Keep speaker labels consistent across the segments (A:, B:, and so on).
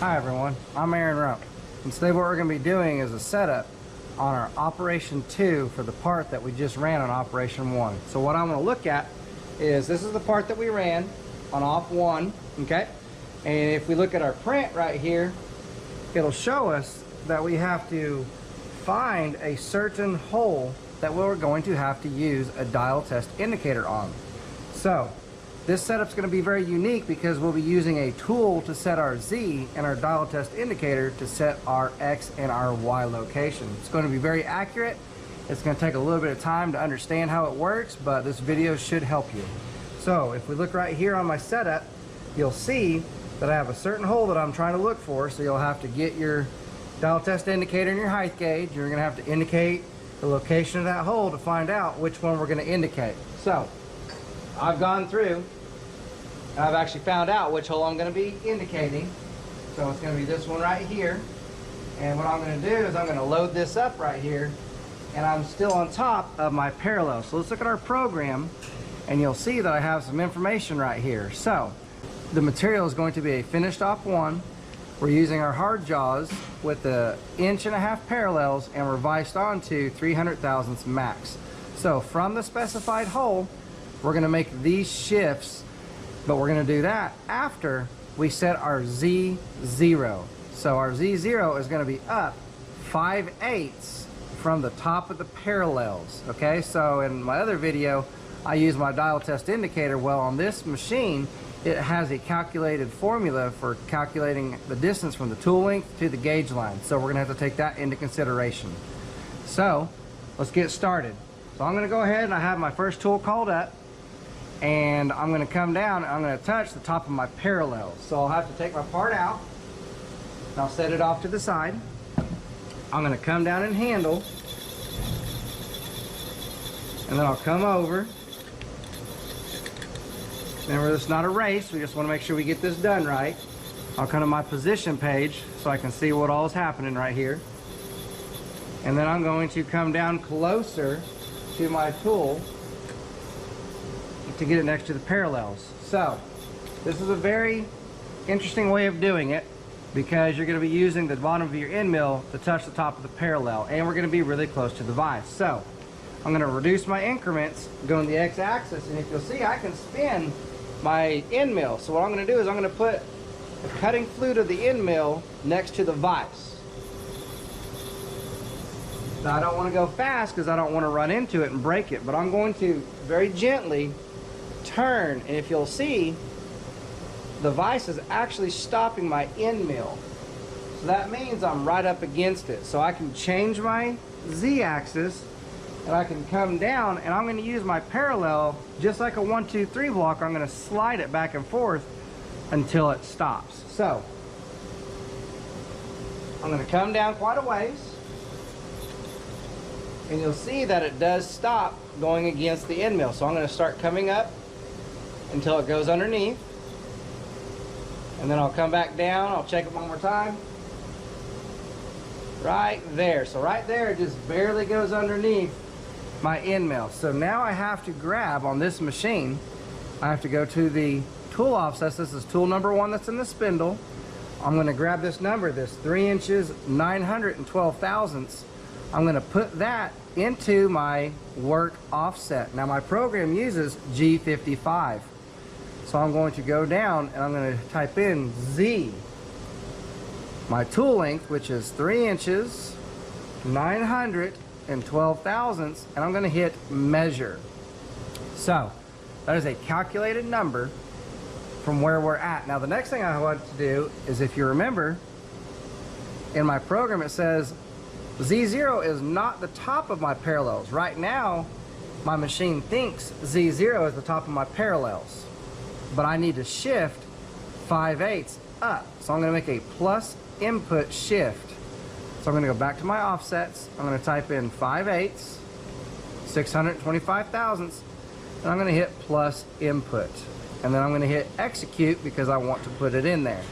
A: Hi everyone, I'm Aaron Rump. And today what we're going to be doing is a setup on our Operation 2 for the part that we just ran on Operation 1. So what I'm going to look at is this is the part that we ran on Op 1, okay? And if we look at our print right here, it'll show us that we have to find a certain hole that we're going to have to use a dial test indicator on. So this setup's going to be very unique because we'll be using a tool to set our Z and our dial test indicator to set our X and our Y location. It's going to be very accurate. It's going to take a little bit of time to understand how it works, but this video should help you. So if we look right here on my setup, you'll see that I have a certain hole that I'm trying to look for. So you'll have to get your dial test indicator and your height gauge. You're going to have to indicate the location of that hole to find out which one we're going to indicate. So I've gone through and I've actually found out which hole I'm going to be indicating. So it's going to be this one right here. And what I'm going to do is I'm going to load this up right here, and I'm still on top of my parallel. So let's look at our program and you'll see that I have some information right here. So the material is going to be a finished Op 1. We're using our hard jaws with the 1.5 inch parallels, and we're viced onto 300 thousandths max. So from the specified hole, we're going to make these shifts, but we're going to do that after we set our Z0. So our Z0 is going to be up 5/8 from the top of the parallels. Okay, so in my other video, I use my dial test indicator. Well, on this machine, it has a calculated formula for calculating the distance from the tool length to the gauge line. So we're going to have to take that into consideration. So let's get started. So I'm going to go ahead and I have my first tool called up, and I'm going to come down and I'm going to touch the top of my parallels. So I'll have to take my part out and I'll set it off to the side. I'm going to come down and handle, and then I'll come over. Remember, this is not a race. We just want to make sure we get this done right. I'll come to my position page so I can see what all is happening right here. And then I'm going to come down closer to my tool to get it next to the parallels. So this is a very interesting way of doing it, because you're going to be using the bottom of your end mill to touch the top of the parallel, and we're going to be really close to the vise. So I'm going to reduce my increments going the x-axis, and if you'll see, I can spin my end mill. So what I'm going to do is I'm going to put the cutting flute of the end mill next to the vise. Now I don't want to go fast because I don't want to run into it and break it, but I'm going to very gently turn, and if you'll see, the vise is actually stopping my end mill. So that means I'm right up against it. So I can change my Z-axis and I can come down, and I'm going to use my parallel just like a 1, 2, 3 block. I'm going to slide it back and forth until it stops. So I'm going to come down quite a ways, and you'll see that it does stop going against the end mill. So I'm going to start coming up until it goes underneath, and then I'll come back down. I'll check it one more time. Right there. So right there, it just barely goes underneath my end mill. So now I have to grab on this machine, I have to go to the tool offsets. This is tool number 1 that's in the spindle. I'm going to grab this number, this 3 inches 912 thousandths. I'm going to put that into my work offset. Now my program uses G55. So I'm going to go down and I'm going to type in Z. My tool length, which is 3 inches 912 thousandths, and I'm going to hit measure. So that is a calculated number from where we're at. Now the next thing I want to do is, if you remember, in my program it says Z0 is not the top of my parallels. Right now my machine thinks Z0 is the top of my parallels, but I need to shift 5/8 up. So I'm going to make a plus input shift. So I'm going to go back to my offsets. I'm going to type in 5/8, 625 thousandths, and I'm going to hit plus input. And then I'm going to hit execute because I want to put it in there.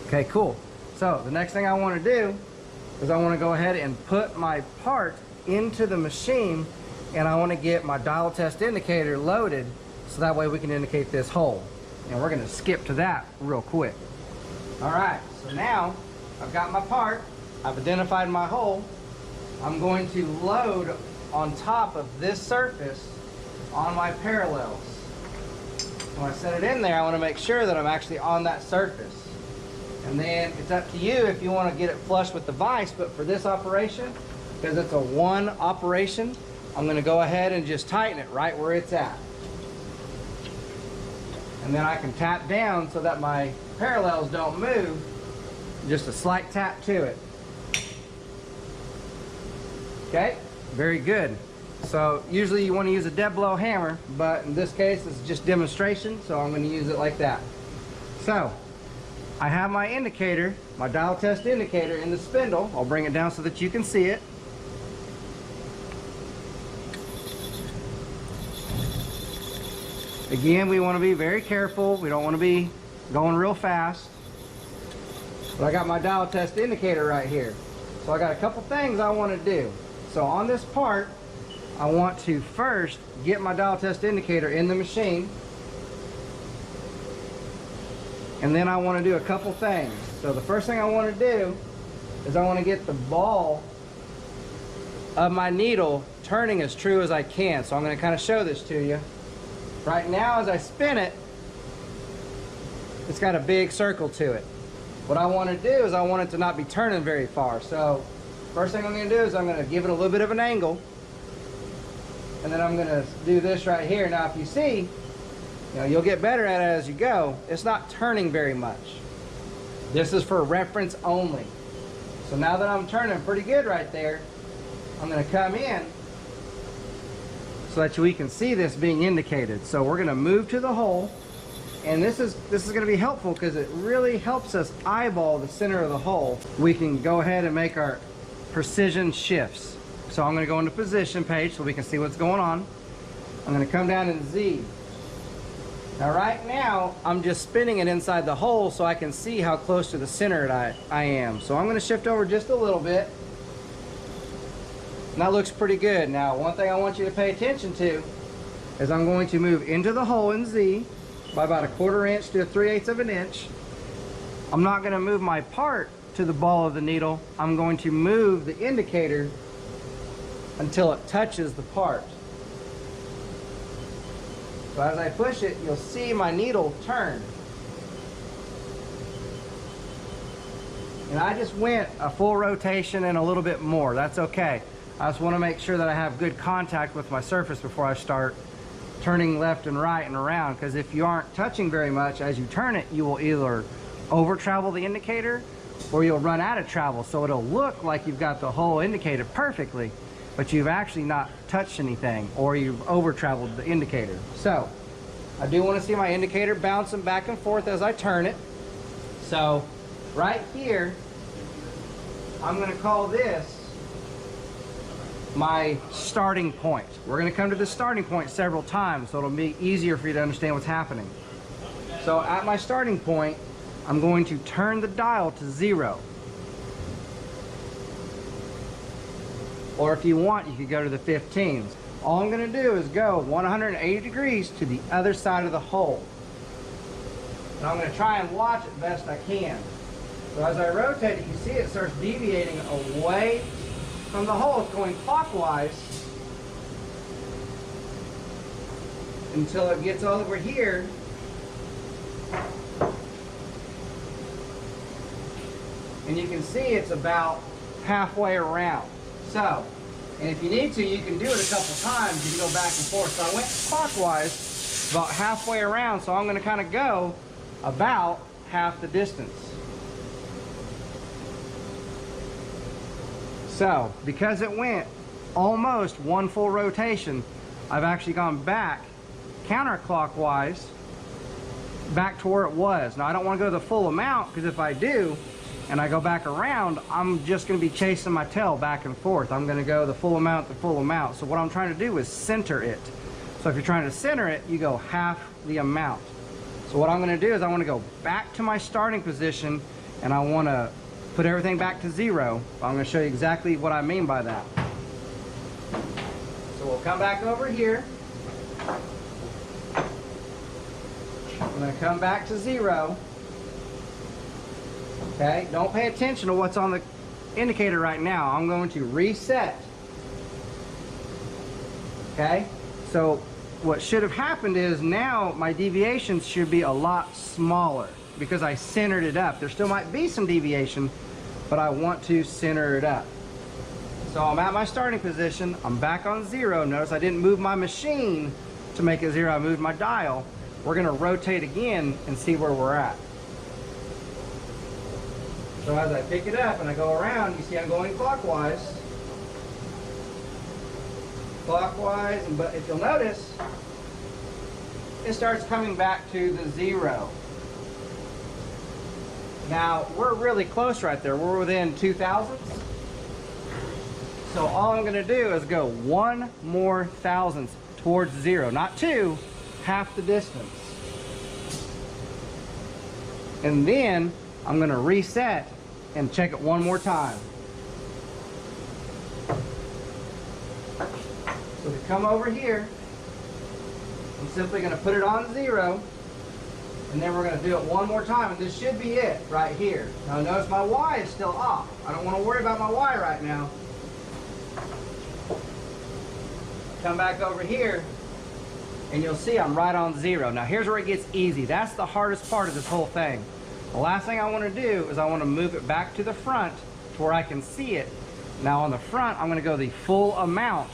A: Okay, cool. So the next thing I want to do is I want to go ahead and put my part into the machine, and I want to get my dial test indicator loaded so that way we can indicate this hole. And we're going to skip to that real quick. All right, so now I've got my part, I've identified my hole. I'm going to load on top of this surface on my parallels. When I set it in there, I want to make sure that I'm actually on that surface. And then it's up to you if you want to get it flush with the vise, but for this operation, because it's a one operation, I'm going to go ahead and just tighten it right where it's at. And then I can tap down so that my parallels don't move. Just a slight tap to it. Okay, very good. So usually you want to use a dead blow hammer, but in this case it's just demonstration, so I'm going to use it like that. So I have my indicator, my dial test indicator in the spindle. I'll bring it down so that you can see it. Again, we want to be very careful. We don't want to be going real fast. But I got my dial test indicator right here. So I got a couple things I want to do. So on this part, I want to first get my dial test indicator in the machine. And then I want to do a couple things. So the first thing I want to do is I want to get the ball of my needle turning as true as I can. So I'm going to kind of show this to you. Right now, as I spin it, it's got a big circle to it. What I want to do is I want it to not be turning very far. So first thing I'm going to do is I'm going to give it a little bit of an angle. And then I'm going to do this right here. Now if you see, you'll get better at it as you go. It's not turning very much. This is for reference only. So now that I'm turning pretty good right there, I'm going to come in so that we can see this being indicated. So we're going to move to the hole. And this is going to be helpful because it really helps us eyeball the center of the hole. We can go ahead and make our precision shifts. So I'm going to go into position page so we can see what's going on. I'm going to come down in Z. Now right now I'm just spinning it inside the hole so I can see how close to the center I am. So I'm going to shift over just a little bit. And that looks pretty good. Now one thing I want you to pay attention to is I'm going to move into the hole in Z by about 1/4 inch to 3/8 of an inch. I'm not going to move my part to the ball of the needle. I'm going to move the indicator until it touches the part. So as I push it, you'll see my needle turn. And I just went a full rotation and a little bit more. That's okay. I just want to make sure that I have good contact with my surface before I start turning left and right and around, because if you aren't touching very much as you turn it, you will either over travel the indicator or you'll run out of travel. So it'll look like you've got the hole indicated perfectly, but you've actually not touched anything, or you've over traveled the indicator. So I do want to see my indicator bouncing back and forth as I turn it. So right here, I'm going to call this my starting point. We're going to come to the starting point several times, so it'll be easier for you to understand what's happening. So at my starting point, I'm going to turn the dial to 0. Or if you want, you could go to the 15s. All I'm going to do is go 180 degrees to the other side of the hole. And I'm going to try and watch it best I can. So as I rotate it, you see it starts deviating away from the hole. It's going clockwise until it gets over here. And you can see it's about halfway around. So, and if you need to, you can do it a couple times. You can go back and forth. So I went clockwise about halfway around, so I'm going to kind of go about half the distance. So, because it went almost one full rotation, I've actually gone back counterclockwise back to where it was. Now I don't want to go the full amount, because if I do and I go back around, I'm just going to be chasing my tail back and forth. I'm going to go the full amount, the full amount. So what I'm trying to do is center it. So if you're trying to center it, you go half the amount. So what I'm going to do is I want to go back to my starting position, and I want to put everything back to 0. I'm going to show you exactly what I mean by that. So we'll come back over here. I'm going to come back to 0. Okay, don't pay attention to what's on the indicator right now. I'm going to reset. Okay, so what should have happened is now my deviations should be a lot smaller because I centered it up. There still might be some deviation, but I want to center it up. So I'm at my starting position. I'm back on 0. Notice I didn't move my machine to make it 0. I moved my dial. We're going to rotate again and see where we're at. So as I pick it up and I go around, you see I'm going clockwise. Clockwise, but if you'll notice, it starts coming back to the 0. Now, we're really close right there. We're within 2 thousandths. So all I'm going to do is go 1 more thousandth towards 0. Not 2, half the distance. And then I'm going to reset and check it one more time. So to come over here, I'm simply going to put it on 0. And then we're going to do it one more time, and this should be it right here. Now notice my Y is still off. I don't want to worry about my Y right now. Come back over here, and you'll see I'm right on 0. Now here's where it gets easy. That's the hardest part of this whole thing. The last thing I want to do is I want to move it back to the front to where I can see it. Now on the front, I'm going to go the full amount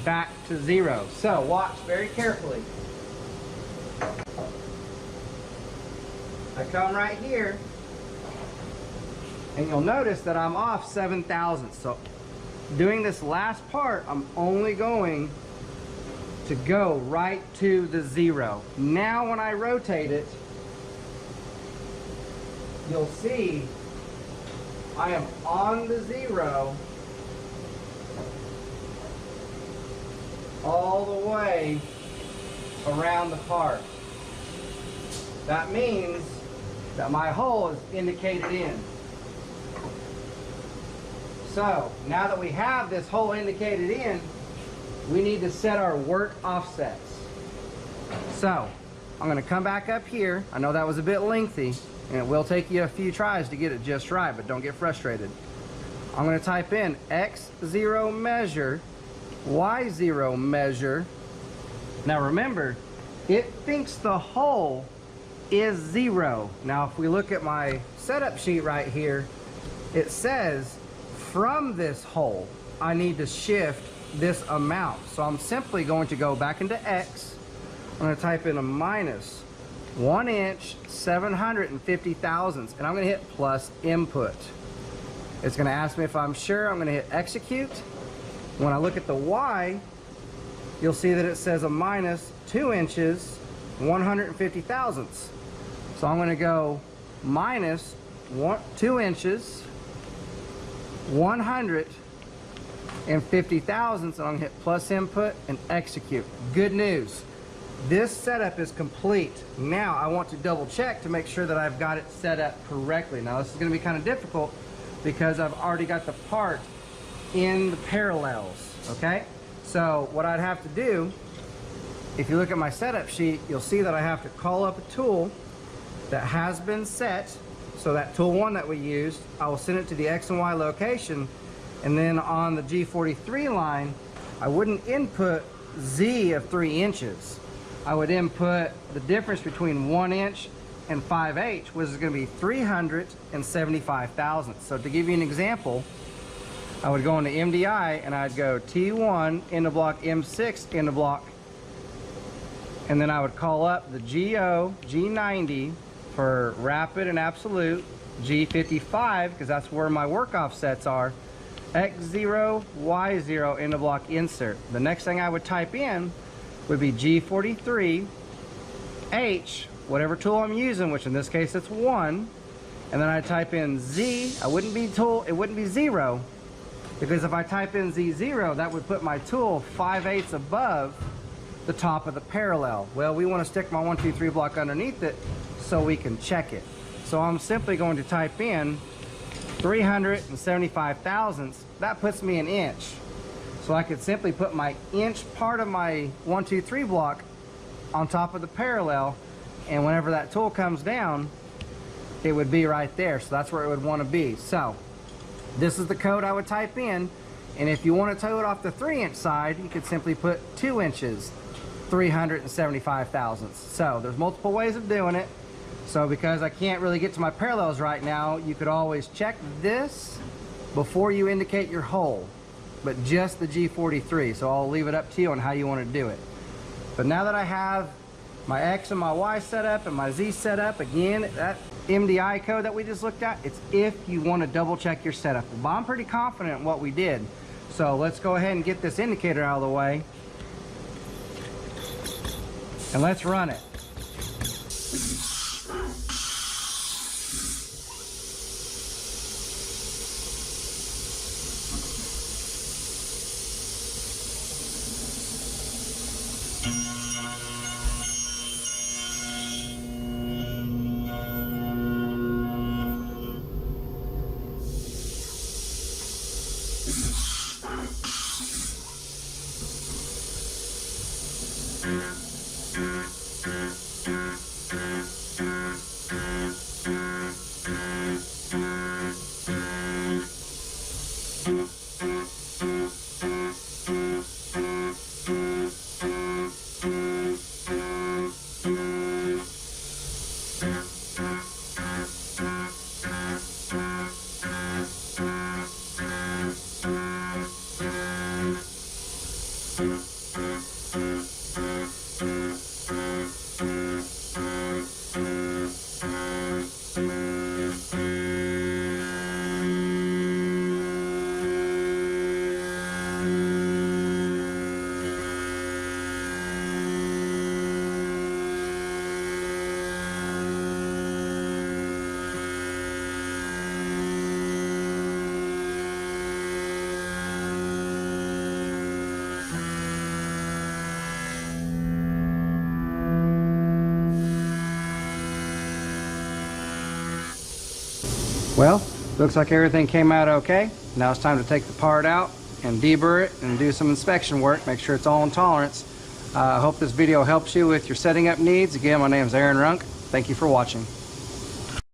A: back to 0. So watch very carefully. I come right here, and you'll notice that I'm off 7 thousandths. So doing this last part, I'm only going to go right to the 0. Now when I rotate it, you'll see I am on the 0 all the way around the part. That means that my hole is indicated in. So now that we have this hole indicated in, we need to set our work offsets. So I'm going to come back up here. I know that was a bit lengthy, and it will take you a few tries to get it just right, but don't get frustrated. I'm going to type in X0 measure, Y0 measure. Now remember, it thinks the hole is 0. Now if we look at my setup sheet right here, it says from this hole I need to shift this amount. So I'm simply going to go back into X. I'm going to type in a minus 1 inch 750 thousandths, and I'm going to hit plus input. It's going to ask me if I'm sure. I'm going to hit execute. When I look at the Y, you'll see that it says a minus 2 inches 150 thousandths. So I'm going to go minus 2 inches 150 thousandths, and I'm going to hit plus input and execute. Good news. This setup is complete. Now I want to double check to make sure that I've got it set up correctly. Now this is going to be kind of difficult because I've already got the part in the parallels. Okay? So what I'd have to do, if you look at my setup sheet, you'll see that I have to call up a tool that has been set. So that tool 1 that we used, I will send it to the X and Y location, and then on the G43 line, I wouldn't input Z of 3 inches. I would input the difference between 1 inch and 5/8, which is going to be 375 thousandths. So to give you an example, I would go into MDI and I'd go T1 into block M6 into block, and then I would call up the GO, G90 for rapid and absolute, G55 because that's where my work offsets are, X0, Y0 into block insert. The next thing I would type in would be G43, H, whatever tool I'm using, which in this case it's 1, and then I type in Z. It wouldn't be 0, because if I type in Z0, that would put my tool 5/8 above the top of the parallel. Well, we want to stick my 1, 2, 3 block underneath it so we can check it. So I'm simply going to type in 375 thousandths. That puts me an inch. So I could simply put my inch part of my 1, 2, 3 block on top of the parallel, and whenever that tool comes down, it would be right there. So that's where it would want to be. So this is the code I would type in. And if you want to tow it off the 3-inch side, you could simply put 2 inches, 375 thousandths. So there's multiple ways of doing it. So because I can't really get to my parallels right now, you could always check this before you indicate your hole, but just the G43. So I'll leave it up to you on how you want to do it. But now that I have my X and my Y set up and my Z set up, again, that MDI code that we just looked at, it's if you want to double check your setup. But I'm pretty confident in what we did. So let's go ahead and get this indicator out of the way. And let's run it. Well, looks like everything came out okay. Now it's time to take the part out and deburr it and do some inspection work, make sure it's all in tolerance. I hope this video helps you with your setting up needs. Again, my name is Aaron Runk. Thank you for watching.